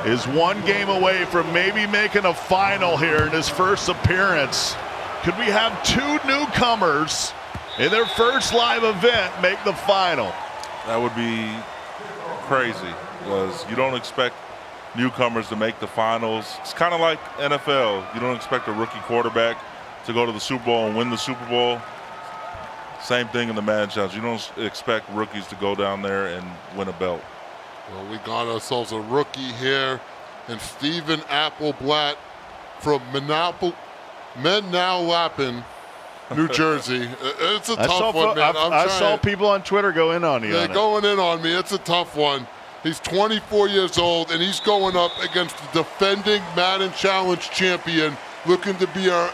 is one game away from maybe making a final here in his first appearance. Could we have two newcomers in their first live event make the final? That would be crazy because you don't expect newcomers to make the finals. It's kind of like NFL. You don't expect a rookie quarterback to go to the Super Bowl and win the Super Bowl. Same thing in the Madden Challenge. You don't expect rookies to go down there and win a belt. Well, we got ourselves a rookie here, and Steven Appleblatt from Mednau-Lappin, New Jersey. It's a tough one, man. I saw people on Twitter go in on you. They're going in on me. It's a tough one. He's 24 years old, and he's going up against the defending Madden Challenge champion, looking to be our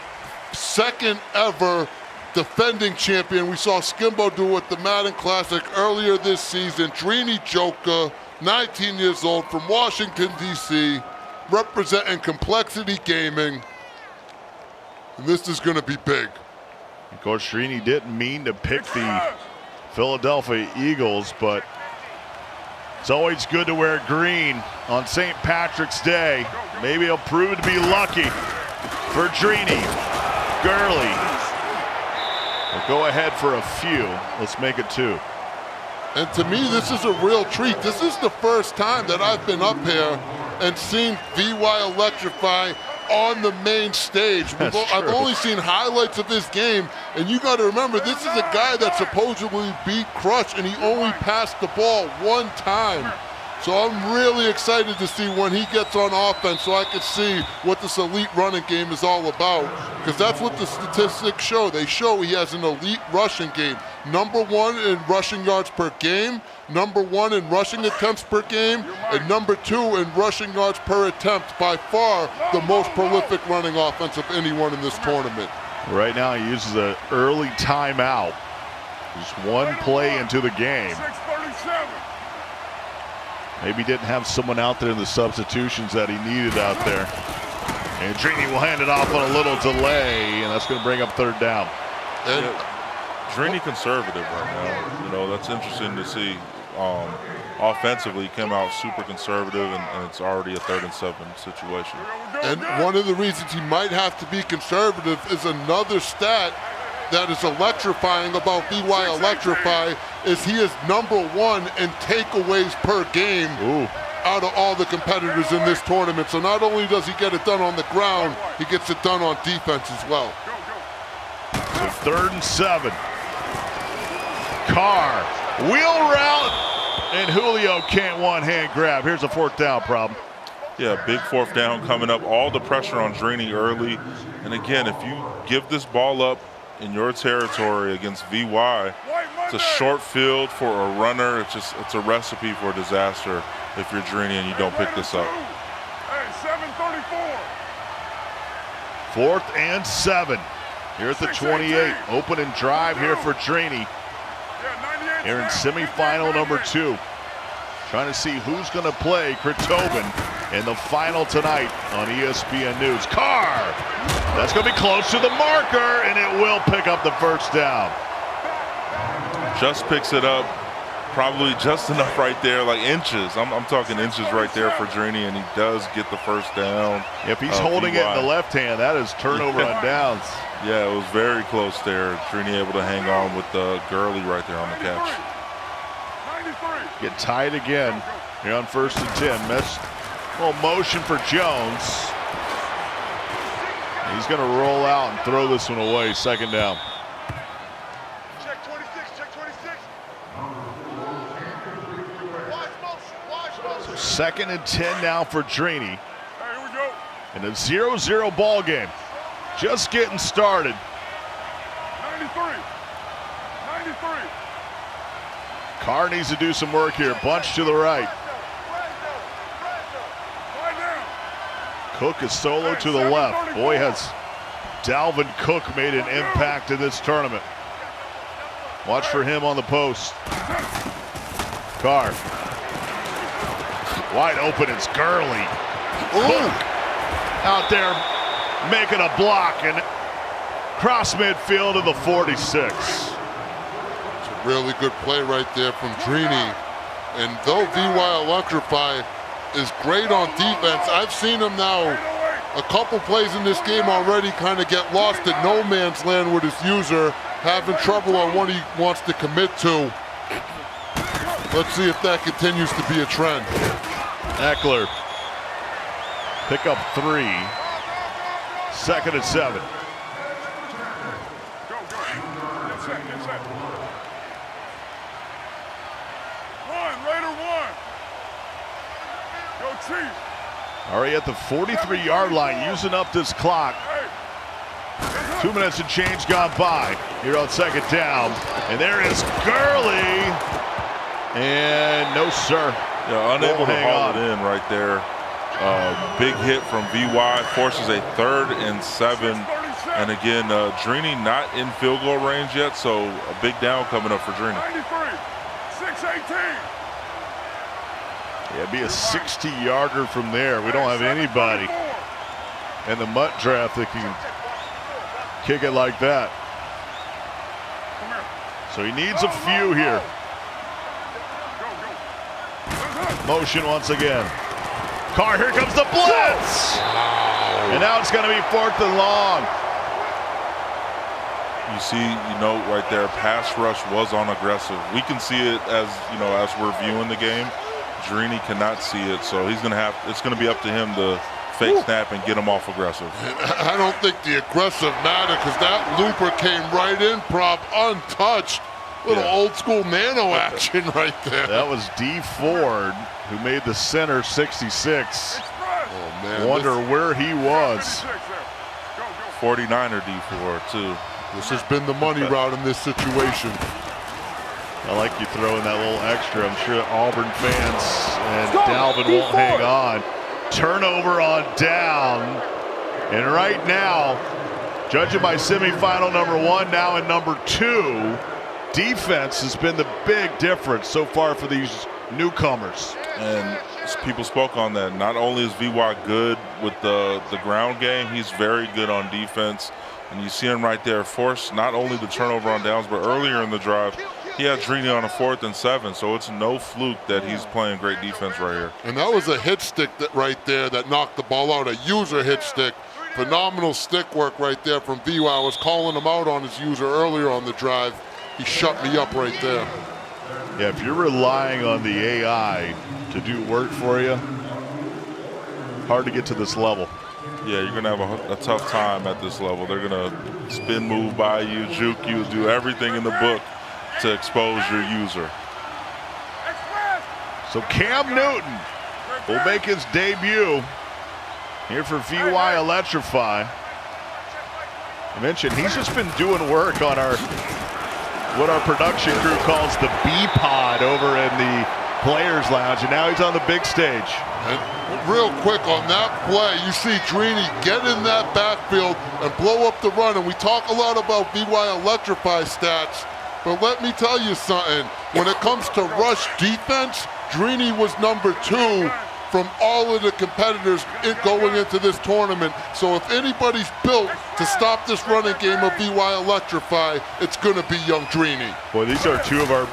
second ever defending champion. We saw Skimbo do it with the Madden Classic earlier this season. Drini Joker, 19 years old, from Washington, D.C., representing Complexity Gaming. And this is going to be big. Of course, Drini didn't mean to pick the Philadelphia Eagles, but it's always good to wear green on St. Patrick's Day. Maybe he'll prove to be lucky for Drini. Gurley will go ahead for a few. Let's make it two. And to me, this is a real treat. This is the first time that I've been up here and seen VY Electrify on the main stage. I've only seen highlights of this game, and you got to remember, this is a guy that supposedly beat Crush, and he only passed the ball one time. So I'm really excited to see when he gets on offense so I can see what this elite running game is all about, because that's what the statistics show. They show he has an elite rushing game. #1 in rushing yards per game, #1 in rushing attempts per game, and #2 in rushing yards per attempt. By far the most prolific running offense of anyone in this tournament. Right now he uses an early timeout. Just one play into the game. Maybe didn't have someone out there in the substitutions that he needed out there. And Drini will hand it off on a little delay, and that's going to bring up third down. And Drini conservative right now. You know, that's interesting to see. Offensively, he came out super conservative, and it's already a 3rd and 7 situation. And one of the reasons he might have to be conservative is another stat that is electrifying about VY Electrify is he is #1 in takeaways per game out of all the competitors in this tournament. So not only does he get it done on the ground, he gets it done on defense as well. So 3rd and 7. Carr, wheel route, and Julio can't one-hand grab. Here's a 4th down problem. Yeah, big 4th down coming up. All the pressure on Drini early. And again, if you give this ball up in your territory against VY, it's a short field for a runner. It's a recipe for disaster if you're Drini and you don't pick this up. 4th and 7. Here at the 28. Opening drive here for Drini. Here in semifinal #2. Trying to see who's going to play Tobin in the final tonight on ESPN News. Carr! That's going to be close to the marker, and it will pick up the 1st down. Just picks it up, probably just enough right there, like inches. I'm talking inches right there for Drini, and he does get the 1st down. If he's holding it in the left hand, that is turnover on downs. Yeah, it was very close there. Drini able to hang on with Gurley right there on the catch. Get tied again here on 1st and 10. Little motion for Jones. He's going to roll out and throw this one away. 2nd down. Check 26, check 26. So 2nd and 10 now for Drini. In a 0-0 ball game. Just getting started. 93. Carr needs to do some work here. Bunch to the right. Cook is solo to the left. Boy, has Dalvin Cook made an impact in this tournament. Watch for him on the post. Carr. Wide open, it's Gurley. Cook out there making a block and cross midfield to the 46. Really good play right there from Drini. And though VY Electrify is great on defense. I've seen him now a couple plays in this game already kind of get lost in no man's land with his user, having trouble on what he wants to commit to. Let's see if that continues to be a trend. Eckler, pick up 3. 2nd and 7. Go. Get set. Raider 1. Go Chiefs. Already at the 43-yard line, using up this clock. 2 minutes and change gone by. Here on 2nd down. And there is Gurley. And no, sir. Yeah, unable to hang haul on. it in right there. Big hit from VY, forces a 3rd and 7. And again, Drini not in field goal range yet, so a big down coming up for Drini. 93. 618. Yeah, it'd be a 60-yarder from there. We don't have anybody in the Mutt draft that can kick it like that. So he needs a few here. Motion once again. Carr, here comes the blitz! And now it's going to be 4th and long. You see, right there, pass rush was on aggressive. We can see it as we're viewing the game. Drini cannot see it, so it's going to be up to him to fake snap and get him off aggressive. I don't think the aggressive mattered because that looper came right in, prop untouched. Little old school nano action right there. That was D. Ford who made the center 66. Oh man, Wonder where he was. 49er D Ford too. This has been the money route in this situation. I like you throwing that little extra. I'm sure Auburn fans and Dalvin won't hang on. Turnover on down. And right now, judging by semifinal number 1, now in number 2, defense has been the big difference so far for these newcomers. And people spoke on that. Not only is VY good with the ground game, he's very good on defense. And you see him right there force not only the turnover on downs, but earlier in the drive, he had Drini on a 4th and 7. So it's no fluke that he's playing great defense right here. And that was a hit stick right there that knocked the ball out, a user hit stick. Phenomenal stick work right there from VY. I was calling him out on his user earlier on the drive. He shut me up right there. Yeah, if you're relying on the AI to do work for you, hard to get to this level. Yeah, you're going to have a tough time at this level. They're going to spin move by you, juke you, do everything in the book to expose your user. So Cam Newton will make his debut here for VY Electrify. I mentioned he's just been doing work on what our production crew calls the B-Pod over in the Players Lounge, and now he's on the big stage. And real quick on that play, you see Drini get in that backfield and blow up the run. And we talk a lot about VY Electrify stats, but let me tell you something. When it comes to rush defense, Drini was number 2 from all of the competitors going into this tournament. So if anybody's built to stop this running game of VY Electrify, it's going to be young Drini. Boy, these are 2 of our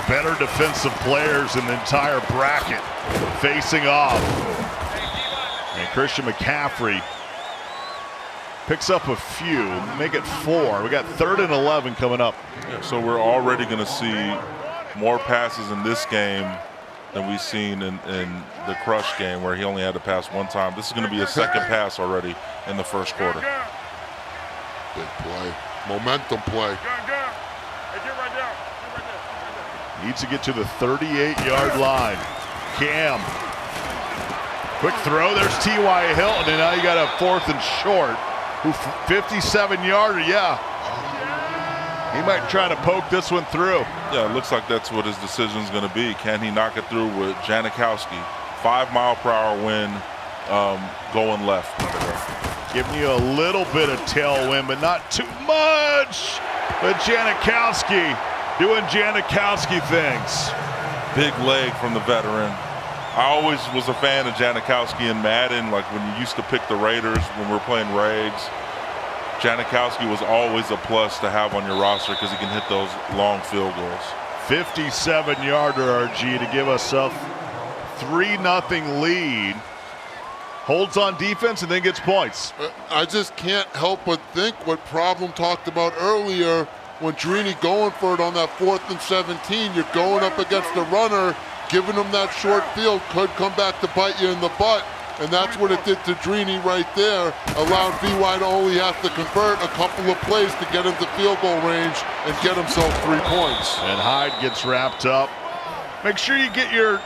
better defensive players in the entire bracket facing off. And Christian McCaffrey picks up a few, make it 4. We got 3rd and 11 coming up. Yeah, so we're already going to see more passes in this game than we've seen in the Crush game where he only had to pass 1 time. This is going to be a 2nd pass already in the 1st quarter. Big play, momentum play. Needs to get to the 38-yard line. Cam. Quick throw. There's T.Y. Hilton, and now you got a 4th and short. 57-yarder, yeah. He might try to poke this one through. Yeah, it looks like that's what his decision is going to be. Can he knock it through with Janikowski? 5-mile-per-hour wind going left. Giving you a little bit of tailwind, but not too much. But Janikowski doing Janikowski things. Big leg from the veteran. I always was a fan of Janikowski in Madden, like when you used to pick the Raiders when we were playing Regs. Janikowski was always a plus to have on your roster because he can hit those long field goals. 57-yarder RG to give us up 3-0 lead. Holds on defense and then gets points. I just can't help but think what Problem talked about earlier when Drini going for it on that 4th and 17. You're going up against the runner, giving him that short field could come back to bite you in the butt. And that's what it did to Drini right there, allowed VY to only have to convert a couple of plays to get into field goal range and get himself 3 points. And Hyde gets wrapped up. Make sure you get your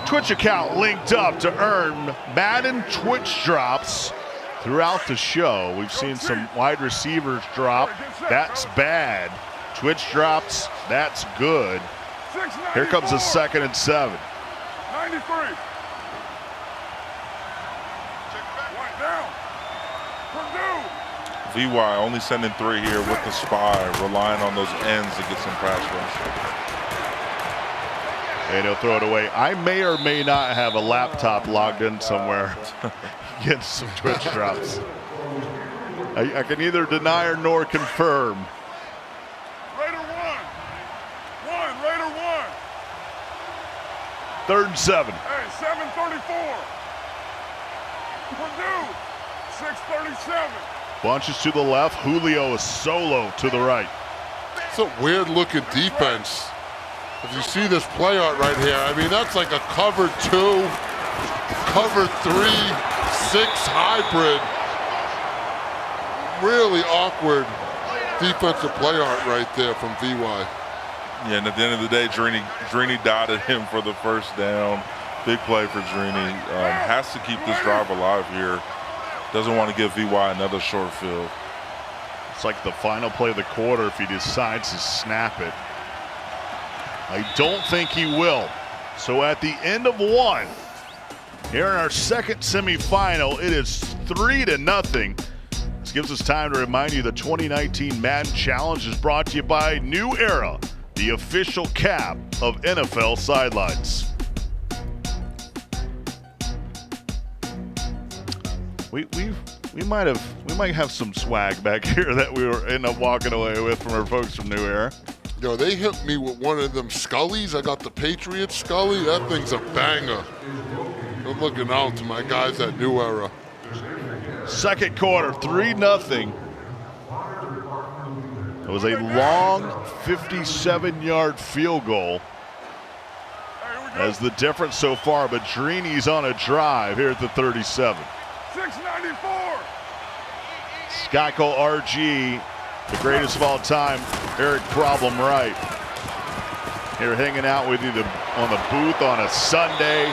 Twitch account linked up to earn Madden Twitch drops throughout the show. We've seen some wide receivers drop. That's bad. Twitch drops. That's good. Here comes a 2nd and 7. 93. VY only sending 3 here with the spy, relying on those ends to get some pass rush. And he'll throw it away. I may or may not have a laptop logged in somewhere. Get some Twitch drops. I can neither deny or nor confirm. Raider 1. Raider 1. 3rd and 7. Hey, 734. Purdue, 637. Bunches to the left. Julio is solo to the right. It's a weird looking defense. If you see this play out right here, I mean, that's like a cover 2, cover 3, 6 hybrid. Really awkward defensive play art right there from VY. Yeah, and at the end of the day, Drini dotted him for the 1st down. Big play for Drini. Has to keep this drive alive here. Doesn't want to give VY another short field. It's like the final play of the quarter if he decides to snap it. I don't think he will. So at the end of 1, here in our 2nd semifinal, it is 3-0. This gives us time to remind you the 2019 Madden Challenge is brought to you by New Era, the official cap of NFL sidelines. We might have some swag back here that we were end up walking away with from our folks from New Era. Yo, they hit me with one of them Scullies. I got the Patriot Scully. That thing's a banger. I'm looking out to my guys at New Era. 2nd quarter, 3-0. It was a long 57-yard field goal as the difference so far, but Drini's on a drive here at the 37. 694. Skyco RG, the greatest of all time, Eric Problem Right. Here hanging out with you on the booth on a Sunday.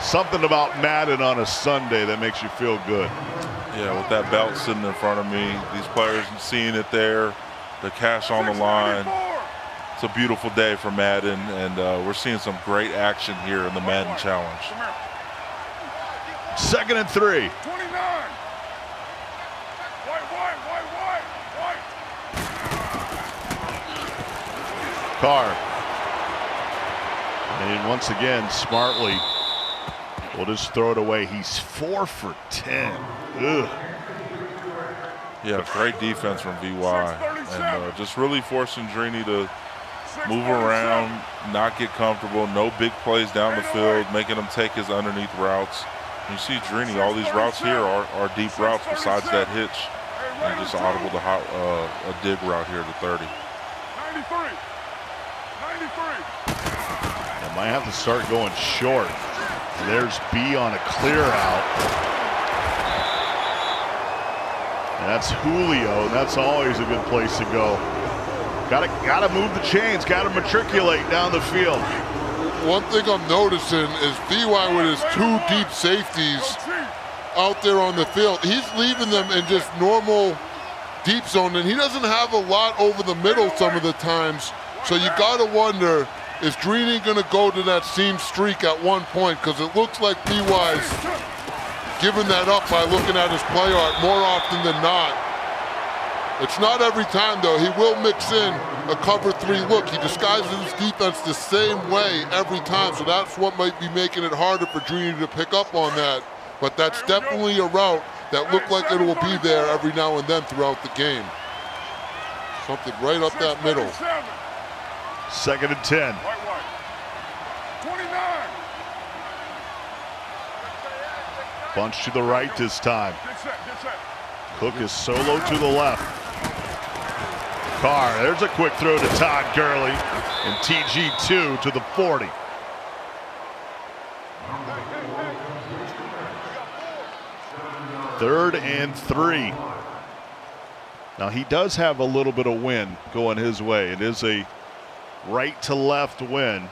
Something about Madden on a Sunday that makes you feel good. Yeah, with that belt sitting in front of me, these players seeing it there, the cash on the line. It's a beautiful day for Madden, and we're seeing some great action here in the Madden Challenge. 2nd and 3. 29. White. Carr. And once again, smartly, we'll just throw it away. He's 4 for 10. Ugh. Yeah, great defense from VY. And just really forcing Drini to move around, not get comfortable, no big plays down the field, making him take his underneath routes. You see Drini, all these routes here are deep routes besides that hitch. And just audible to a dig route here to 30. 93. I might have to start going short. There's B on a clear out. And that's Julio. That's always a good place to go. Gotta move the chains. Gotta matriculate down the field. One thing I'm noticing is VY with his 2 deep safeties out there on the field. He's leaving them in just normal deep zone, and he doesn't have a lot over the middle some of the times. So you gotta wonder, is Drini gonna go to that seam streak at one point? Because it looks like VY's giving that up by looking at his play art more often than not. It's not every time, though. He will mix in a cover 3 look. He disguises his defense the same way every time, so that's what might be making it harder for Drini to pick up on that. But that's definitely a route that looked like it will be there every now and then throughout the game. Something right up that middle. 2nd and 10. 29. Bunch to the right this time. Get set, get set. Cook is solo to the left. Carr, there's a quick throw to Todd Gurley. And TG2 to the 40. Third and 3. Now he does have a little bit of wind going his way. It is a right to left wind.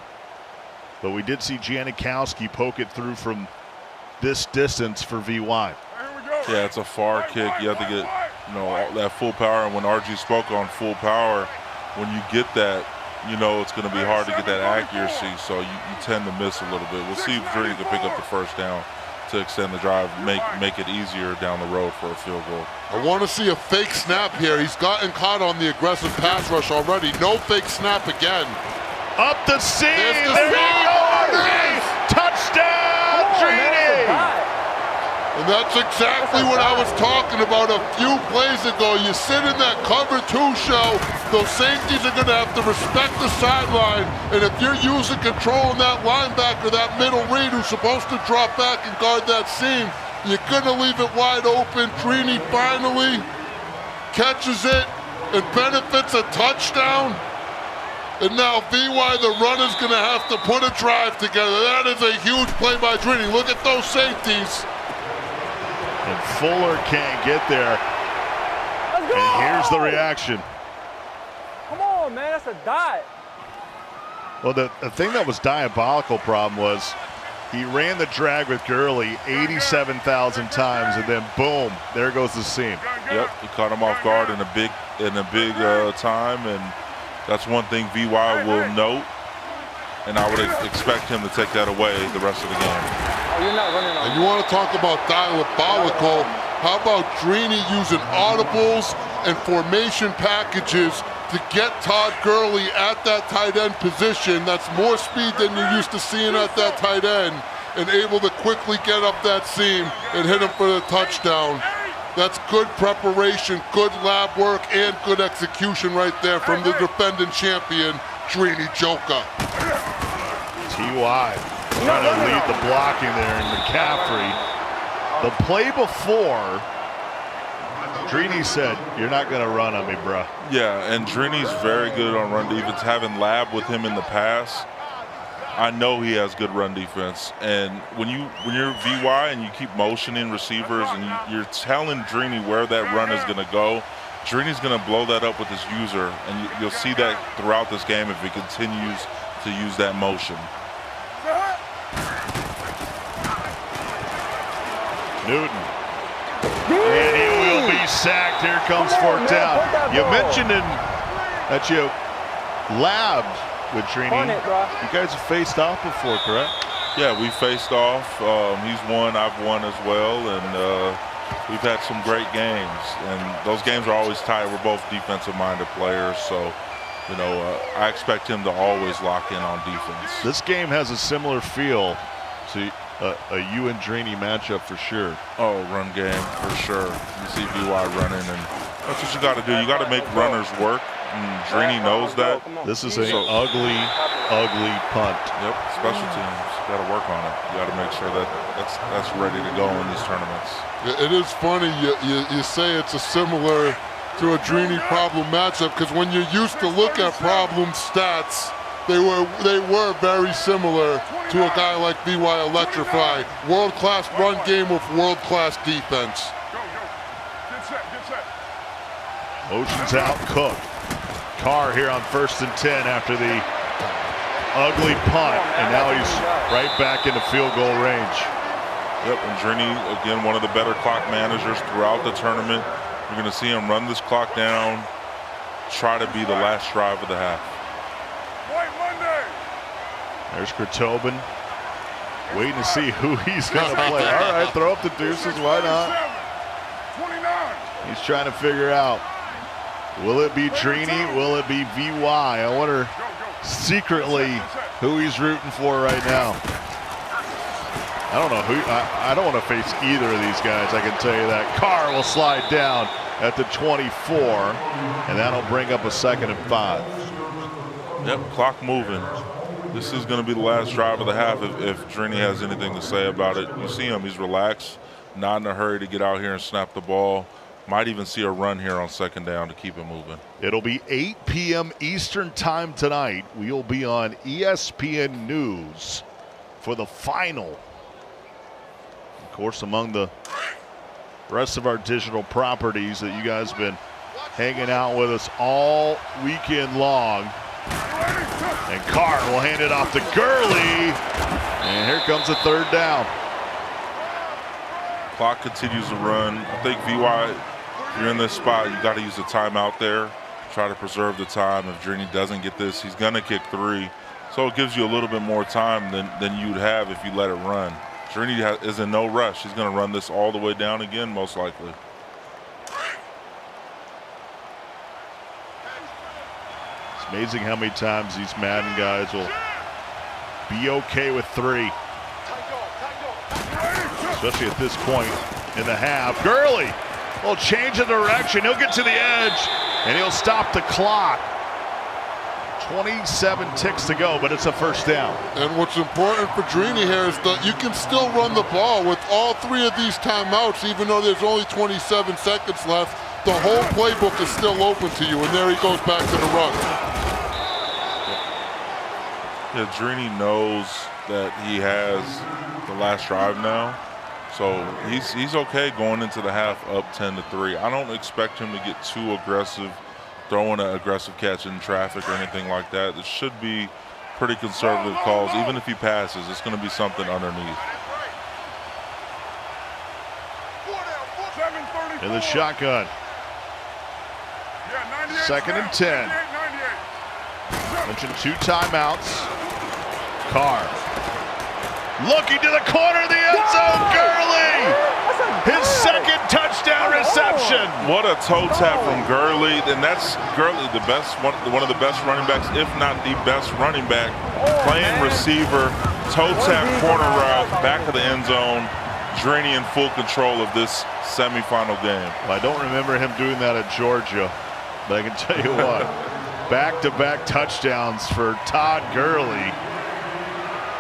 But we did see Janikowski poke it through from this distance for VY. Yeah, it's a far kick. You have to get, that full power. And when RG spoke on full power, when you get that, it's going to be hard to get that accuracy. So you tend to miss a little bit. We'll see if Drini can pick up the first down to extend the drive, make it easier down the road for a field goal. I want to see a fake snap here. He's gotten caught on the aggressive pass rush already. No fake snap again. Up the seam. There you go. Touchdown, Drini. And that's exactly what I was talking about a few plays ago. You sit in that cover 2 show, those safeties are going to have to respect the sideline. And if you're using control in that linebacker, that middle read who's supposed to drop back and guard that seam, you're going to leave it wide open. Drini finally catches it and benefits a touchdown. And now VY, the runner's going to have to put a drive together. That is a huge play by Drini. Look at those safeties. And Fuller can't get there. And here's the reaction. Come on, man, that's a dot. Well, the thing that was diabolical problem was he ran the drag with Gurley 87,000 times, and then boom, there goes the seam. Yep, he caught him off guard in a big time, and that's one thing VY will note. And I would expect him to take that away the rest of the game. Oh, you're not running on. And you want to talk about diabolical? How about Drini using audibles and formation packages to get Todd Gurley at that tight end position? That's more speed than you're used to seeing at that tight end, and able to quickly get up that seam and hit him for the touchdown. That's good preparation, good lab work, and good execution right there from the defending champion, Drini Joka. T.Y. trying to lead the blocking there in McCaffrey. The play before, Drini said, "You're not going to run on me, bro." Yeah, and Drini's very good on run defense. Having lab with him in the past, I know he has good run defense. And when you're VY and you keep motioning receivers and you're telling Drini where that run is going to go, Drini's going to blow that up with his user, and you'll see that throughout this game if he continues to use that motion. Newton. And he will be sacked. Here comes fourth down. You mentioned that you labbed with Drini. You guys have faced off before, correct? Yeah, we faced off. He's won, I've won as well, and we've had some great games. And those games are always tight. We're both defensive-minded players, so I expect him to always lock in on defense. This game has a similar feel to a you and Drini matchup for sure. Oh, run game for sure. You see VY running, and that's what you got to do. You got to make runners work, and Drini knows that. This is an ugly punt. Yep, special teams. Got to work on it. You got to make sure that's ready to go in these tournaments. It is funny you say it's a similar to a Drini problem matchup, because when you're used to look at problem stats, they were very similar to a guy like VY Electrify. World-class run game with world-class defense. Get set. Motion's out, Cook. Carr here on 1st and 10 after the ugly punt, and now he's right back into field goal range. Yep, and Drini, again, one of the better clock managers throughout the tournament. You're going to see him run this clock down, try to be the last drive of the half. There's Kurtobin, waiting to see who he's going to play. All right, throw up the deuces, why not? 29. He's trying to figure out, will it be Drini, will it be VY? I wonder secretly who he's rooting for right now. I don't know who, I don't want to face either of these guys, I can tell you that. Carr will slide down at the 24, and that'll bring up a 2nd and 5. Yep, clock moving. This is going to be the last drive of the half if Drini has anything to say about it. You see him, he's relaxed. not in a hurry to get out here and snap the ball. Might even see a run here on second down to keep it moving. It'll be 8 p.m. Eastern time tonight. We'll be on ESPN News for the final. Of course, among the rest of our digital properties that you guys have been hanging out with us all weekend long. And Carr will hand it off to Gurley. And here comes a third down. Clock continues to run. I think VY, if you're in this spot, you got to use the timeout there. Try to preserve the time. If Drini doesn't get this, he's going to kick 3. So it gives you a little bit more time than you'd have if you let it run. Drini is in no rush. He's going to run this all the way down again, most likely. It's amazing how many times these Madden guys will be okay with 3. Especially at this point in the half. Gurley will change of direction. He'll get to the edge, and he'll stop the clock. 27 ticks to go, but it's a first down. And what's important for Drini here is that you can still run the ball with all 3 of these timeouts, even though there's only 27 seconds left. The whole playbook is still open to you, and there he goes back to the run. Yeah, Drini knows that he has the last drive now. So he's okay going into the half up 10-3. I don't expect him to get too aggressive, throwing an aggressive catch in traffic or anything like that. It should be pretty conservative calls. Even if he passes, it's going to be something underneath. In the shotgun. Second and 10. Mentioned 2 timeouts. Carr. Looking to the corner of the end zone, Gurley! His second touchdown reception. What a toe tap from Gurley, and that's Gurley, the best one of the best running backs, if not the best running back, playing receiver, toe tap corner route, back of the end zone. Drini in full control of this semifinal game. Well, I don't remember him doing that at Georgia, but I can tell you what, back-to-back touchdowns for Todd Gurley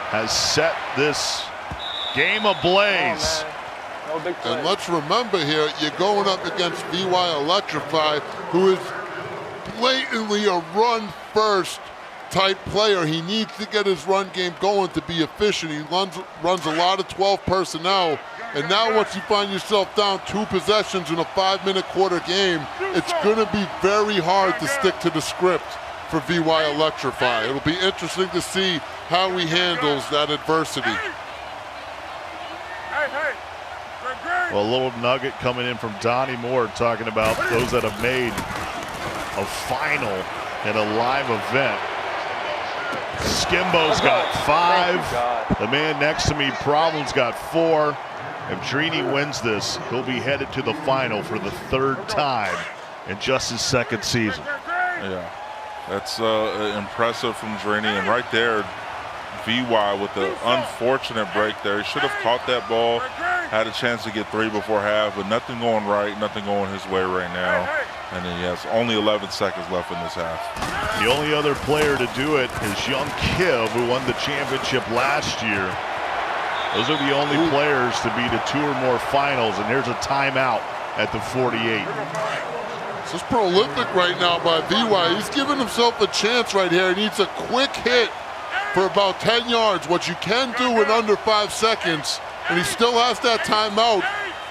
has set this game ablaze. No big play. And let's remember here, you're going up against VY Electrify, who is blatantly a run-first type player. He needs to get his run game going to be efficient. He runs a lot of 12 personnel. And now once you find yourself down 2 possessions in a 5-minute quarter game, it's going to be very hard to stick to the script for VY Electrify. It'll be interesting to see how he handles that adversity. Well, a little nugget coming in from Donnie Moore talking about those that have made a final in a live event. Skimbo's got 5. The man next to me, Problem's got 4. If Drini wins this, he'll be headed to the final for the 3rd time in just his 2nd season. Yeah, that's impressive from Drini. And right there, VY with the unfortunate break there. He should have caught that ball, had a chance to get 3 before half, but nothing going right, nothing going his way right now. And then he has only 11 seconds left in this half. The only other player to do it is young Kiv, who won the championship last year. Those are the only players to be to 2 or more finals, and here's a timeout at the 48. This is prolific right now by VY. He's giving himself a chance right here. He needs a quick hit for about 10 yards, what you can do in under 5 seconds, and he still has that timeout.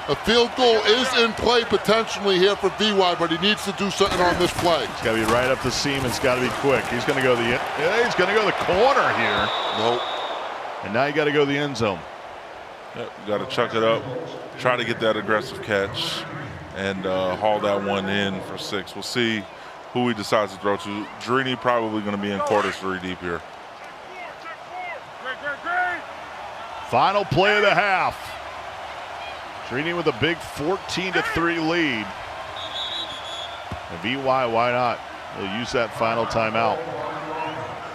A field goal is in play potentially here for VY, but he needs to do something on this play. It's got to be right up the seam. It's got to be quick. He's going to go he's going to go the corner here. Nope. And now you got to go the end zone. Yep, you got to chuck it up, try to get that aggressive catch, and haul that one in for 6. We'll see who he decides to throw to. Drini probably going to be in quarters 3 deep here. Final play of the half. Drini with a big 14-3 lead. And VY, why not? They'll use that final timeout.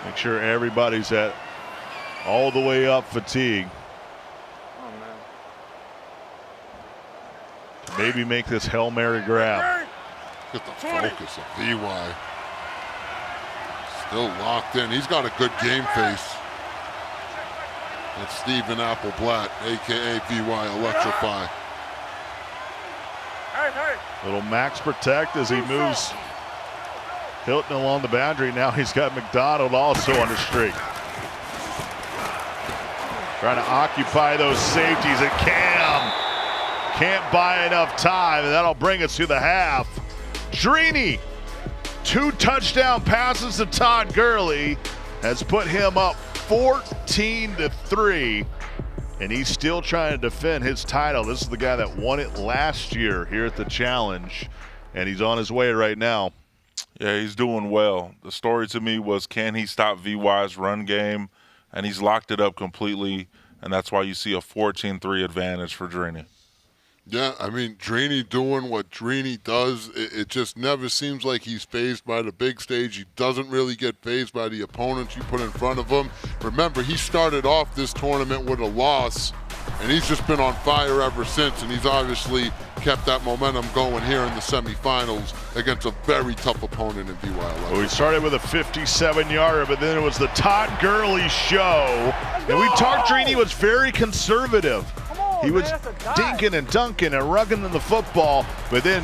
Make sure everybody's at all the way up fatigue. Oh, man. To maybe make this Hail Mary grab. Get the focus of VY. Still locked in. He's got a good game face. That's Stephen Appleblatt, a.k.a. VY Electrify. Little max protect as he moves Hilton along the boundary. Now he's got McDonald also on the streak. Trying to occupy those safeties, and Cam can't buy enough time, and that'll bring us to the half. Drini, 2 touchdown passes to Todd Gurley, has put him up 14-3, and he's still trying to defend his title. This is the guy that won it last year here at the Challenge, and he's on his way right now. Yeah, he's doing well. The story to me was, can he stop VY's run game? And he's locked it up completely, and that's why you see a 14-3 advantage for Drini. Yeah, I mean, Drini doing what Drini does, it just never seems like he's fazed by the big stage. He doesn't really get fazed by the opponents you put in front of him. Remember, he started off this tournament with a loss, and he's just been on fire ever since, and he's obviously kept that momentum going here in the semifinals against a very tough opponent in VY11. Well, we started with a 57-yarder, but then it was the Todd Gurley show. And we talked Drini was very conservative. He was dinking and dunking and rugging in the football, but then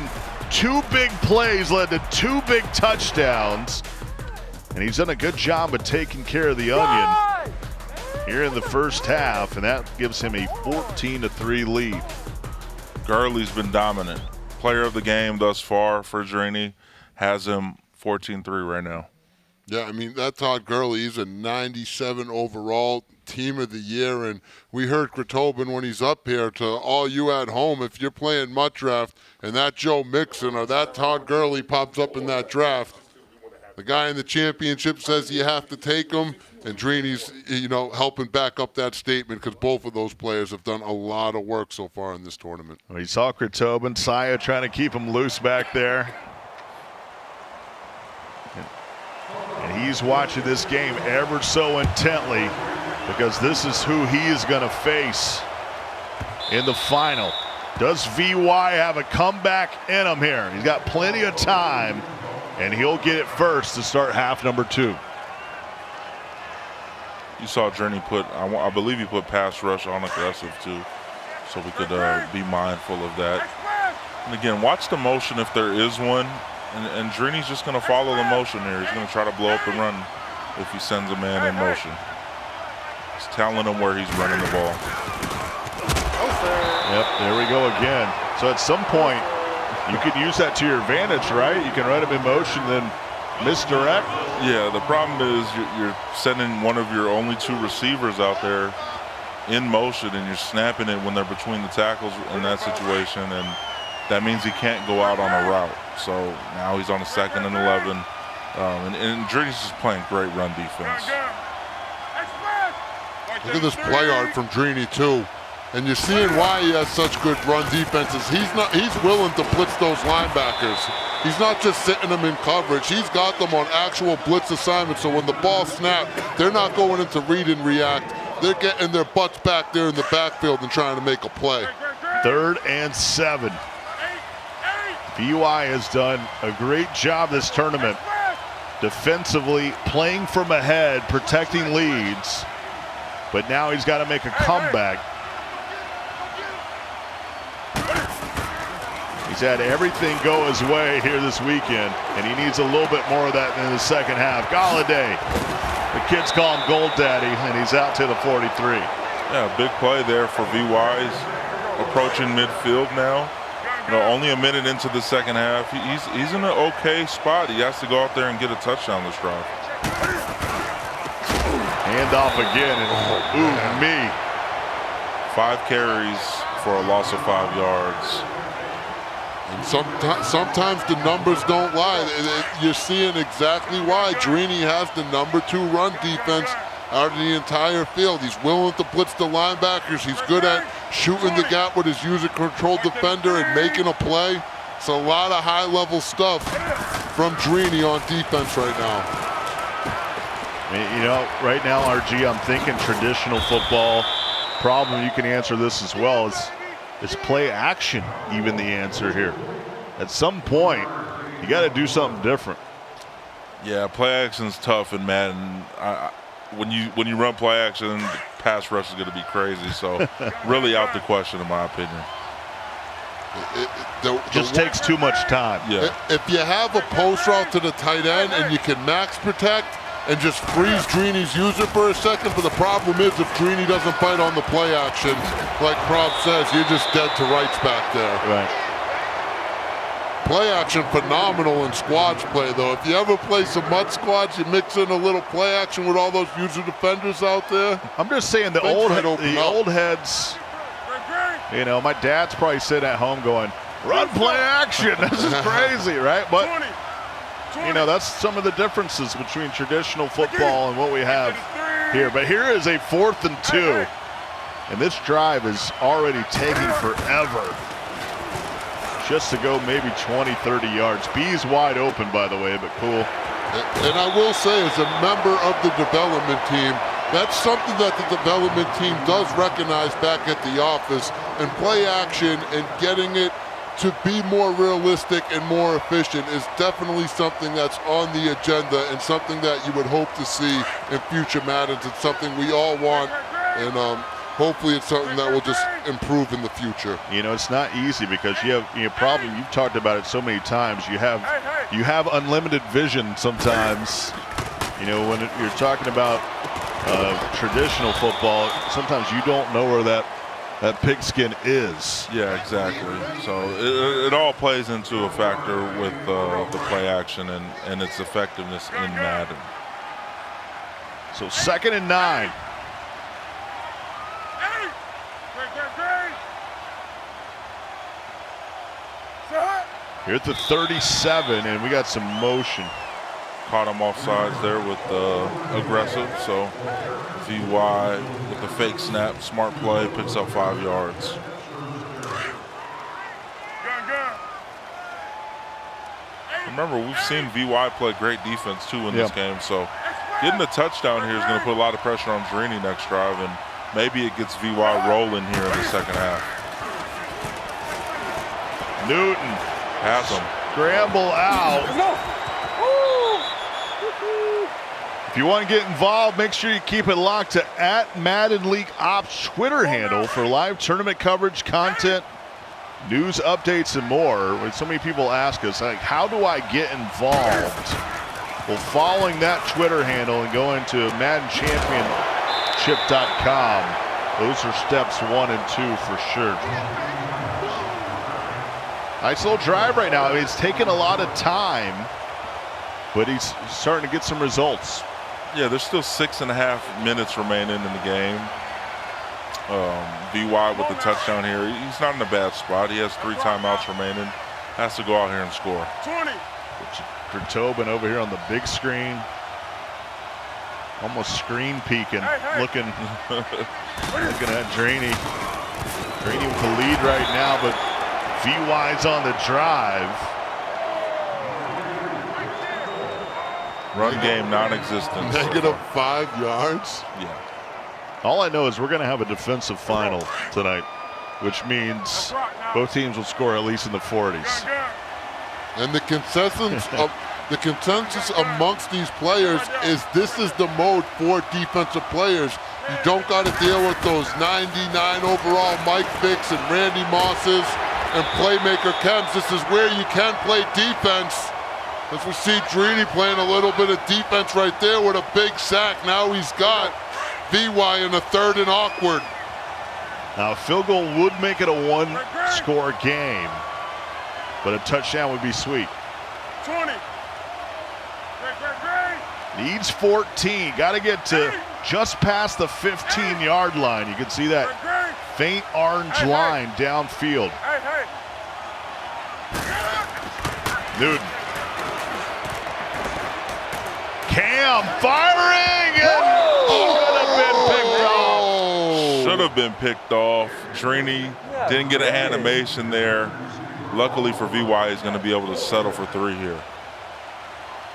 2 big plays led to 2 big touchdowns. And he's done a good job of taking care of the onion here in the first half, and that gives him a 14-3 lead. Gurley's been dominant. Player of the game thus far for Drini, has him 14-3 right now. Yeah, I mean, that Todd Gurley, he's a 97 overall team of the year, and we heard Kretobin when he's up here to all you at home, if you're playing MUT draft and that Joe Mixon or that Todd Gurley pops up in that draft, the guy in the championship says you have to take him, and Drini's, helping back up that statement because both of those players have done a lot of work so far in this tournament. We saw Kretobin, Saya trying to keep him loose back there. And he's watching this game ever so intently because this is who he is going to face in the final. Does VY have a comeback in him here? He's got plenty of time, and he'll get it first to start half number 2. You saw Drini put, I believe he put pass rush on aggressive too, so we could be mindful of that. And again, watch the motion if there is one. And Drini's just going to follow the motion here. He's going to try to blow up the run if he sends a man in motion. He's telling him where he's running the ball. Yep, there we go again. So at some point, you can use that to your advantage, right? You can run him in motion, then misdirect. Yeah, the problem is you're sending one of your only 2 receivers out there in motion, and you're snapping it when they're between the tackles in that situation, and that means he can't go out on a route. So now he's on a 2nd and 11. And Drini's just playing great run defense. Look at this play art from Drini too. And you're seeing why he has such good run defenses. He's willing to blitz those linebackers. He's not just sitting them in coverage. He's got them on actual blitz assignments. So when the ball snaps, they're not going into read and react. They're getting their butts back there in the backfield and trying to make a play. 3rd and 7. VY has done a great job this tournament defensively, playing from ahead, protecting leads, but now he's got to make a comeback. He's had everything go his way here this weekend, and he needs a little bit more of that in the second half. Galladay, the kids call him Gold Daddy, and he's out to the 43. Yeah, big play there for VY's approaching midfield now. Only a minute into the second half. He's in an okay spot. He has to go out there and get a touchdown this drive. Hand off again, and ooh, me. 5 carries for a loss of 5 yards. And sometimes the numbers don't lie. You're seeing exactly why Drini has the number 2 run defense out of the entire field. He's willing to blitz the linebackers. He's good at shooting the gap with his user-controlled defender and making a play. It's a lot of high-level stuff from Drini on defense right now. Right now, RG, I'm thinking traditional football. Problem, you can answer this as well, is play action even the answer here. At some point, you got to do something different. Yeah, play action's tough in Madden. When you run play action, pass rush is going to be crazy. So really out the question, in my opinion. Just takes too much time. Yeah. If you have a post route to the tight end and you can max protect and just freeze Drini's user for a second, but the problem is if Drini doesn't bite on the play action, like Prob says, you're just dead to rights back there. Right. Play action phenomenal in squads play though. If you ever play some mud squads, you mix in a little play action with all those user defenders out there. I'm just saying the old heads, you know, my dad's probably sitting at home going, run play action. This is crazy, right? But, you know, that's some of the differences between traditional football and what we have here. But here is a 4th and 2. And this drive is already taking forever. Just to go maybe 20, 30 yards. B's wide open, by the way, but cool. And I will say, as a member of the development team, that's something that the development team does recognize back at the office. And play action and getting it to be more realistic and more efficient is definitely something that's on the agenda and something that you would hope to see in future Maddens. It's something we all want, and hopefully it's something that will just improve in the future. You know, it's not easy because you have problem. You've talked about it so many times. You have unlimited vision sometimes. You know, when you're talking about traditional football, sometimes you don't know where that pigskin is. Yeah, exactly. So it all plays into a factor with the play action and its effectiveness in Madden. So 2nd and 9. Here at the 37, and we got some motion. Caught him off sides there with aggressive, so VY with the fake snap, smart play, picks up 5 yards. Remember, we've seen VY play great defense too in this game, so getting a touchdown here is going to put a lot of pressure on Drini next drive, and maybe it gets VY rolling here in the second half. Newton has him. Scramble out. If you want to get involved, make sure you keep it locked to @Madden League Ops Twitter handle for live tournament coverage, content, news updates, and more. When so many people ask us, like, how do I get involved? Well, following that Twitter handle and going to MaddenChampionship.com, those are steps 1 and 2 for sure. Nice little drive right now. I mean, it's taken a lot of time, but he's starting to get some results. Yeah, there's still 6.5 minutes remaining in the game. VY with the touchdown here. He's not in a bad spot. He has 3 timeouts remaining. Has to go out here and score. 20. Tobin over here on the big screen. Almost screen peeking, looking at Drini. Drini with the lead right now, but VY's on the drive. Run game non-existent. -5 yards? Yeah. All I know is we're going to have a defensive final tonight, which means both teams will score at least in the 40s. And the consensus amongst these players is this is the mode for defensive players. You don't got to deal with those 99 overall Mike Vicks and Randy Mosses and playmaker Kems. This is where you can play defense. As we see Drini playing a little bit of defense right there with a big sack. Now he's got VY in a 3rd and awkward. Now a field goal would make it a 1-score game, but a touchdown would be sweet. 20. Needs 14. Got to get to just past the 15-yard line. You can see that faint orange line downfield. Newton. Cam firing, and should have been picked off. Drini didn't get an animation there. Luckily for VY, he's going to be able to settle for 3 here.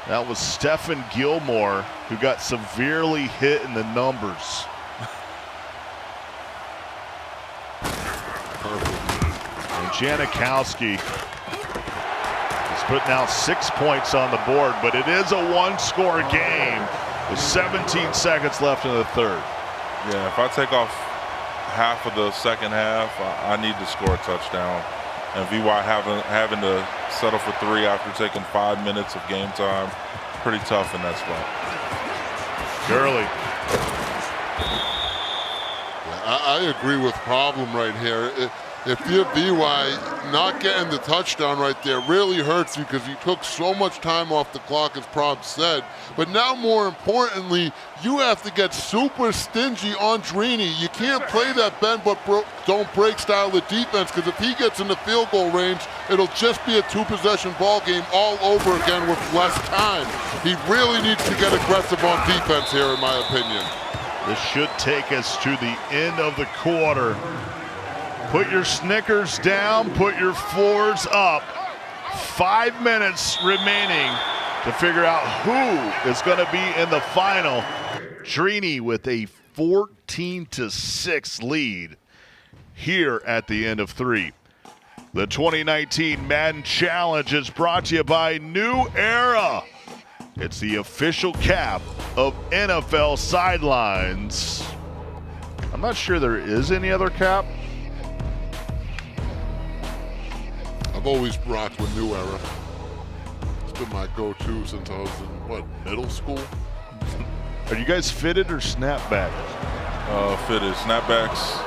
That was Stephen Gilmore, who got severely hit in the numbers. And Janikowski is putting out 6 points on the board, but it is a 1-score game with 17 seconds left in the 3rd. Yeah, if I take off half of the second half, I need to score a touchdown. and VY having to settle for 3 after taking 5 minutes of game time. Pretty tough in that spot. Gurley. I agree with Problem right here. If you're VY, not getting the touchdown right there really hurts you because you took so much time off the clock, as Prob said. But now, more importantly, you have to get super stingy on Drini. You can't play that bend but don't break style of defense, because if he gets in the field goal range, it'll just be a 2-possession ball game all over again with less time. He really needs to get aggressive on defense here, in my opinion. This should take us to the end of the quarter. Put your Snickers down, put your floors up. 5 minutes remaining to figure out who is going to be in the final. Drini with a 14-6 lead here at the end of 3. The 2019 Madden Challenge is brought to you by New Era. It's the official cap of NFL sidelines. I'm not sure there is any other cap. I've always rocked with New Era. It's been my go-to since I was in, middle school? Are you guys fitted or snapback? Fitted. Snapbacks,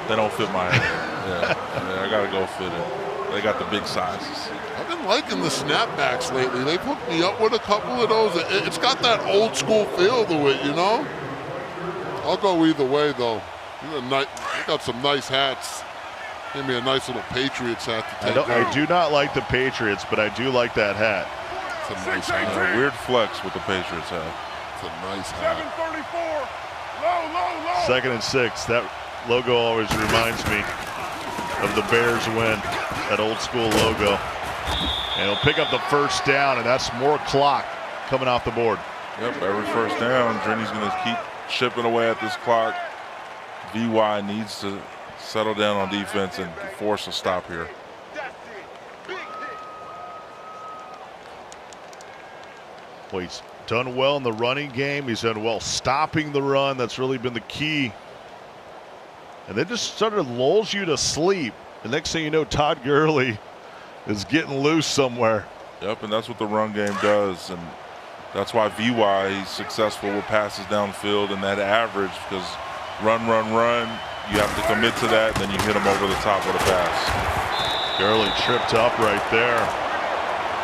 they don't fit my head. Yeah, I gotta go fitted. They got the big sizes. I've been liking the snapbacks lately. They've hooked me up with a couple of those. It's got that old school feel to it, you know? I'll go either way, though. You got some nice hats. Give me a nice little Patriots hat to take. I do not like the Patriots, but I do like that hat. It's a nice hat. Weird flex with the Patriots hat. It's a nice hat. 734. Low. 2nd and 6. That logo always reminds me of the Bears win. That old school logo. And he'll pick up the first down, and that's more clock coming off the board. Yep, every first down, Drini's going to keep chipping away at this clock. VY needs to settle down on defense and force a stop here. Well, he's done well in the running game. He's done well stopping the run. That's really been the key. And then just sort of lulls you to sleep. The next thing you know, Todd Gurley is getting loose somewhere. Yep, and that's what the run game does. And that's why VY is successful with passes downfield and that average, because run, you have to commit to that, and then you hit them over the top of the pass. Gurley tripped up right there.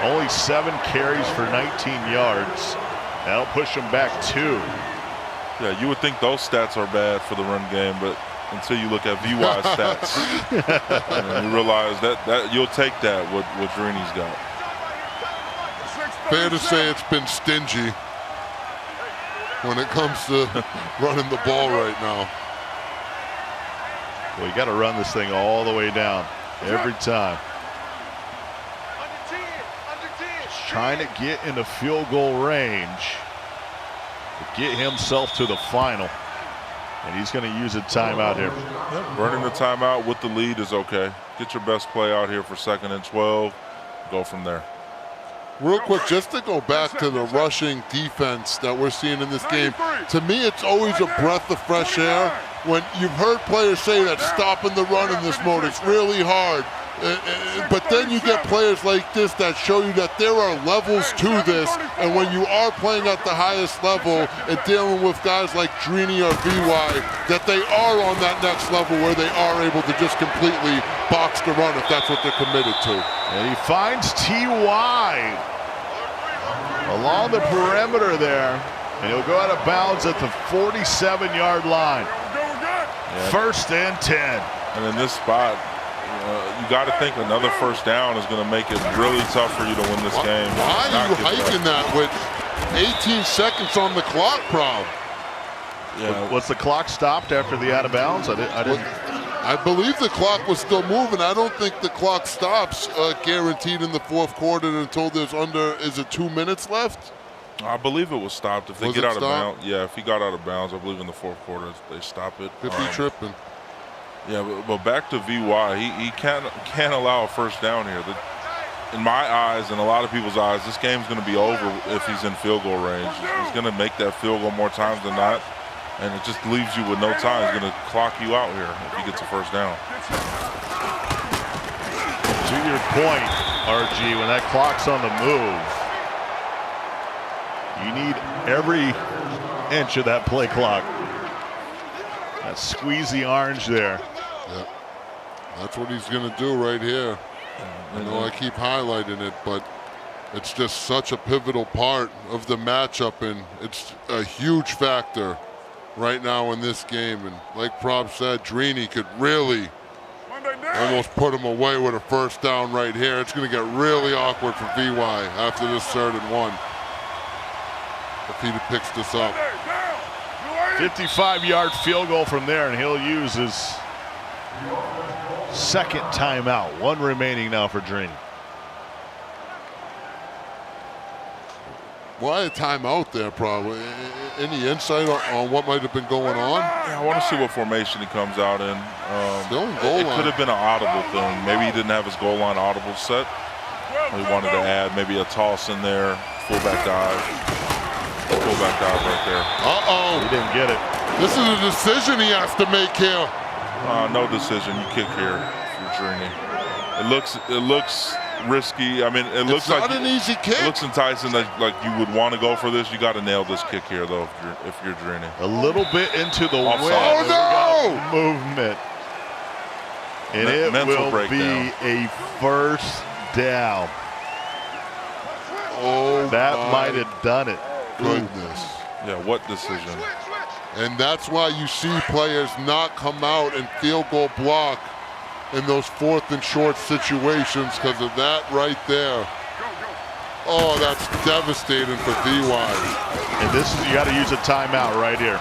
Only 7 carries for 19 yards. That'll push him back 2. Yeah, you would think those stats are bad for the run game, but until you look at VY's stats, and you realize that you'll take that, what Drini's got. Fair to say it's been stingy when it comes to running the ball right now. Well, you got to run this thing all the way down every time. He's trying to get into field goal range to get himself to the final. And he's going to use a timeout here. Yep, running the timeout with the lead is okay. Get your best play out here for 2nd and 12. Go from there. Real quick, just to go back to the rushing defense that we're seeing in this game, to me it's always a breath of fresh air when you've heard players say that stopping the run in this mode is really hard. But then you get players like this that show you that there are levels to this, and when you are playing at the highest level and dealing with guys like Drini or VY, that they are on that next level where they are able to just completely box the run if that's what they're committed to. And he finds T.Y. along the perimeter there, and he'll go out of bounds at the 47-yard line. Yeah. 1st and 10. And in this spot, you got to think another first down is going to make it really tough for you to win this game. Why are you hiking that with 18 seconds on the clock, Prob? Yeah. Was the clock stopped after the out of bounds? I didn't. I believe the clock was still moving. I don't think the clock stops guaranteed in the 4th quarter until there's is it 2 minutes left? I believe it was stopped. If they get out of bounds, yeah, if he got out of bounds, I believe in the 4th quarter they stop it. Could be tripping. Yeah, but back to VY, he can't allow a first down here. In my eyes and a lot of people's eyes, this game's going to be over if he's in field goal range. He's going to make that field goal more times than not, and it just leaves you with no time. He's going to clock you out here if he gets a first down. point, RG, when that clock's on the move. You need every inch of that play clock. That squeezy orange there. Yep. That's what he's going to do right here. I know I keep highlighting it, but it's just such a pivotal part of the matchup, and it's a huge factor right now in this game. And like Prob said, Drini could really almost put him away with a first down right here. It's going to get really awkward for VY after this 3rd and 1 if he picks this up. 55-yard field goal from there, and he'll use his second timeout. 1 remaining now for Drini. Why a timeout there, probably? Any insight on what might have been going on? Yeah, I want to see what formation he comes out in. Still in goal it line. could have been an audible thing. Maybe he didn't have his goal line audible set. He wanted to add maybe a toss in there, fullback dive. Fullback dive right there. Uh-oh. He didn't get it. This is a decision he has to make here. No decision. You kick here for Drini. It looks risky. I mean, it looks like not an easy kick. It looks enticing that like you would want to go for this. You got to nail this kick here though if you're Drini. A little bit into the wind. Offside. Oh, no! Movement. And it will be a first down. Oh, That my might have done it. goodness. Yeah, what decision? And that's why you see players not come out and field goal block in those 4th and short situations because of that right there. Oh, that's devastating for VY. And this is, you got to use a timeout right here.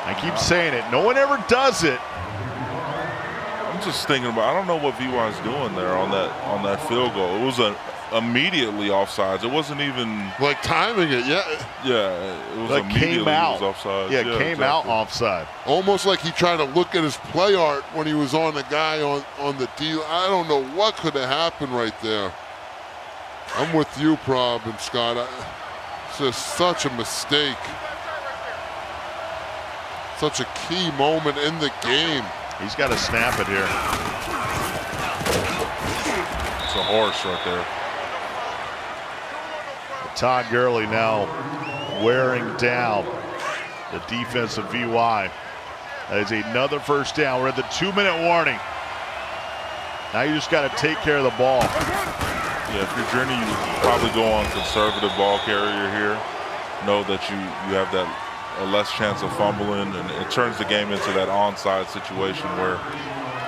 I keep saying it. No one ever does it. I'm just thinking about. I don't know what VY's doing there on that field goal. It was immediately offsides. It wasn't even Like timing it, yeah. Yeah, it was Like immediately came out. It was offside. Yeah, it came out exactly. offside. Almost like he tried to look at his play art when he was on the guy on the deal. I don't know what could have happened right there. I'm with you, Prob and Scott. It's just such a mistake. Such a key moment in the game. He's got to snap it here. It's a horse right there. Todd Gurley now wearing down the defense of VY. That is another first down. We're at the 2-minute warning. Now you just got to take care of the ball. Yeah, if you're Drini, you would probably go on conservative ball carrier here. Know that you have that a less chance of fumbling, and it turns the game into that onside situation where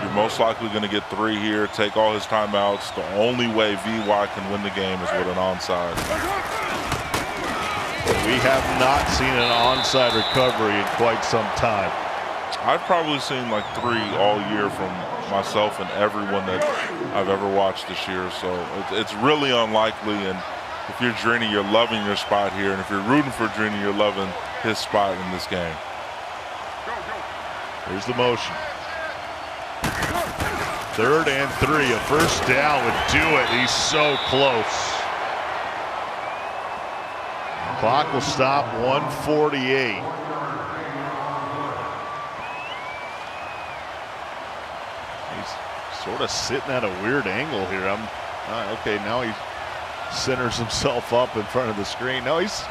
you're most likely going to get 3 here, take all his timeouts. The only way VY can win the game is with an onside. We have not seen an onside recovery in quite some time. I've probably seen like 3 all year from myself and everyone that I've ever watched this year. So it's really unlikely. And if you're Drini, you're loving your spot here. And if you're rooting for Drini, you're loving his spot in this game. Here's the motion. 3rd and 3. A first down would do it. He's so close. Clock will stop 1:48. He's sort of sitting at a weird angle here. Okay, now he centers himself up in front of the screen. No, he's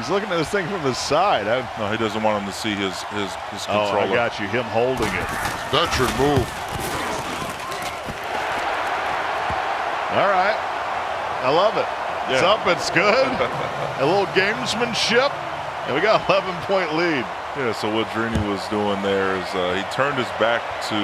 looking at this thing from the side. No, he doesn't want him to see his controller. Oh, I got you. Him holding it. Veteran move. All right. I love it. It's up. It's good. A little gamesmanship. And we got 11-point lead. Yeah, so what Drini was doing there is he turned his back to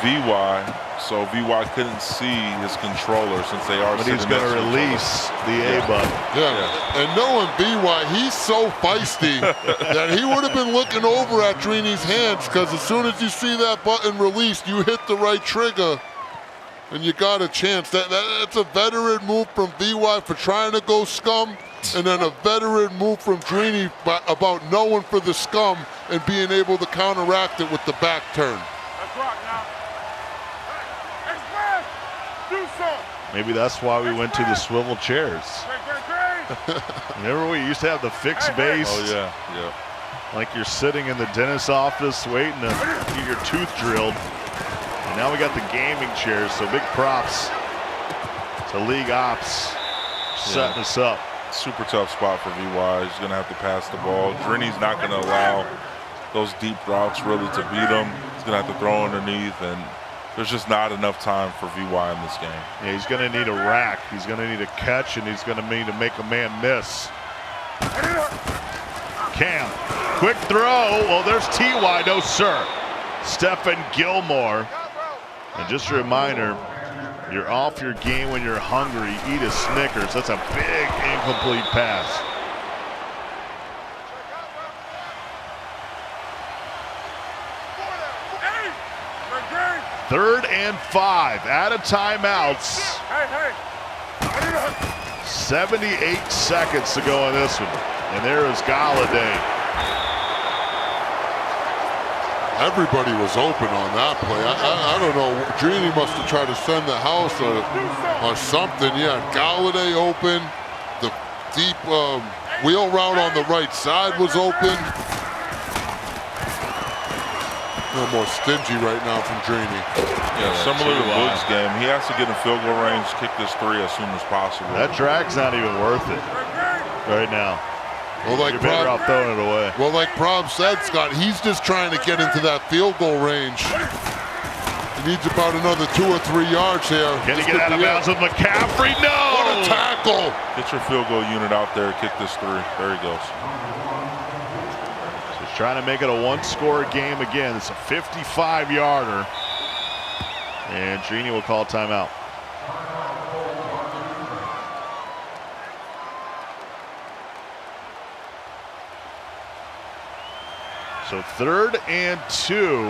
VY, so VY couldn't see his controller since they are But he's going to release the A button. Yeah, and knowing VY, he's so feisty that he would have been looking over at Drini's hands, because as soon as you see that button released, you hit the right trigger, and you got a chance. That's a veteran move from VY for trying to go scum, and then a veteran move from Drini about knowing for the scum and being able to counteract it with the back turn. Let's rock now. Express! Do something! Maybe that's why we went to the swivel chairs. Remember we used to have the fixed base? Oh, yeah. Like you're sitting in the dentist's office waiting to get your tooth drilled. And now we got the gaming chairs, so big props to League Ops setting us up. Super tough spot for VY. He's going to have to pass the ball. Drini's not going to allow those deep routes really to beat him. He's going to have to throw underneath, and there's just not enough time for VY in this game. Yeah, he's going to need a rack. He's going to need a catch, and he's going to need to make a man miss. Cam, quick throw. Well, there's TY. No, sir. Stephen Gilmore. And just a reminder, you're off your game when you're hungry. Eat a Snickers. That's a big incomplete pass. Third and 5 out of timeouts. 78 seconds to go on this one. And there is Galladay. Everybody was open on that play. I don't know. Drini must have tried to send the house or something. Yeah, Galladay open. The deep wheel route on the right side was open. A little more stingy right now from Drini. Yeah, similar to Boog's game, he has to get in field goal range, kick this 3 as soon as possible. That drag's not even worth it right now. Well, like You're better off throwing it away. Well, like Prob said, Scott, he's just trying to get into that field goal range. He needs about another 2 or 3 yards here. Can he get out of bounds with McCaffrey? No! What a tackle! Get your field goal unit out there, kick this 3. There he goes. So he's trying to make it a one-score game again. It's a 55-yarder. And Drini will call timeout. So 3rd and 2.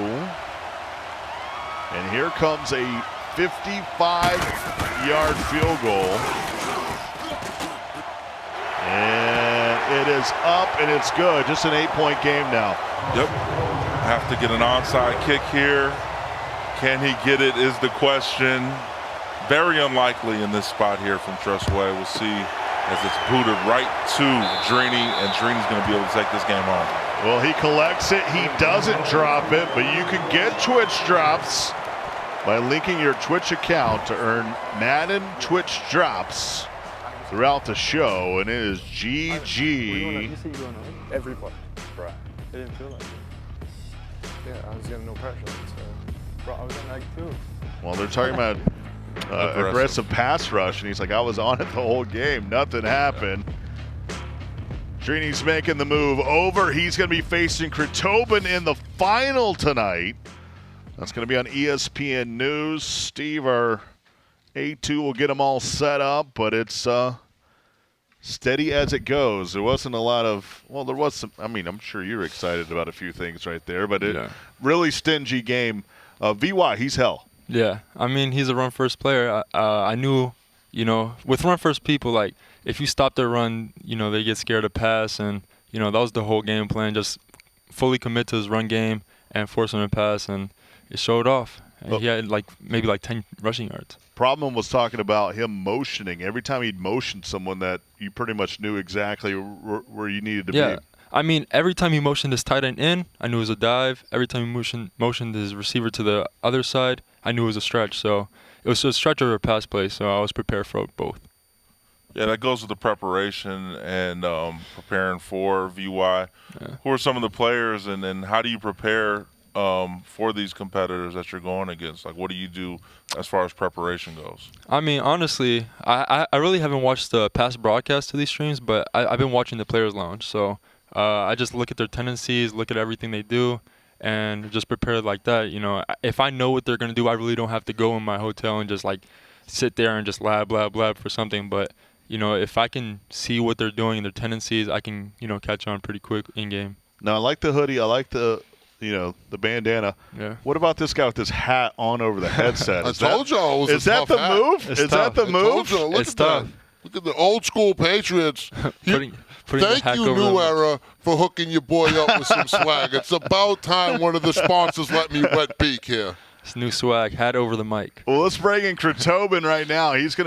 And here comes a 55-yard field goal. And it is up and it's good. Just an 8-point game now. Yep. Have to get an onside kick here. Can he get it is the question. Very unlikely in this spot here from Trustway. We'll see as it's booted right to Drini, and Drini's going to be able to take this game home. Well, he collects it. He doesn't drop it, but you can get Twitch drops by linking your Twitch account to earn Madden Twitch drops throughout the show, and it is GG. Every play. Right. It didn't feel like it. Yeah, I was getting no pressure. So, bro, I was in like 2. Well, they're talking about aggressive pass rush, and he's like, I was on it the whole game. Nothing happened. Drini's making the move over. He's going to be facing Krotobin in the final tonight. That's going to be on ESPN News. Steve, our A2, will get them all set up, but it's steady as it goes. There wasn't a lot of, well, there was some, I mean, I'm sure you're excited about a few things right there, but really stingy game. VY, he's hell. Yeah, I mean, he's a run-first player. I knew, you know, with run-first people, like, if you stop their run, you know, they get scared to pass, and, you know, that was the whole game plan, just fully commit to his run game and force him to pass, and it showed off. And he had, maybe 10 rushing yards. Problem was talking about him motioning. Every time he'd motion someone that you pretty much knew exactly where you needed to be. Yeah, I mean, every time he motioned his tight end in, I knew it was a dive. Every time he motioned his receiver to the other side, I knew it was a stretch. So it was a stretch or a pass play, so I was prepared for both. Yeah, that goes with the preparation and preparing for VY. Yeah. Who are some of the players, and how do you prepare for these competitors that you're going against? Like, what do you do as far as preparation goes? I mean, honestly, I really haven't watched the past broadcast of these streams, but I've been watching the Players Lounge. So I just look at their tendencies, look at everything they do, and just prepare like that. You know, if I know what they're going to do, I really don't have to go in my hotel and just, sit there and just blab for something. But, you know, if I can see what they're doing and their tendencies, I can, catch on pretty quick in-game. Now, I like the hoodie. I like the bandana. Yeah. What about this guy with this hat on over the headset? I told y'all it was Is that the move? It's Is that the move? It's tough. Look at the old school Patriots. Putting Thank you, New Era, for hooking your boy up with some swag. It's about time one of the sponsors let me wet beak here. It's new swag, hat over the mic. Well, let's bring in Krotobin right now. He's going to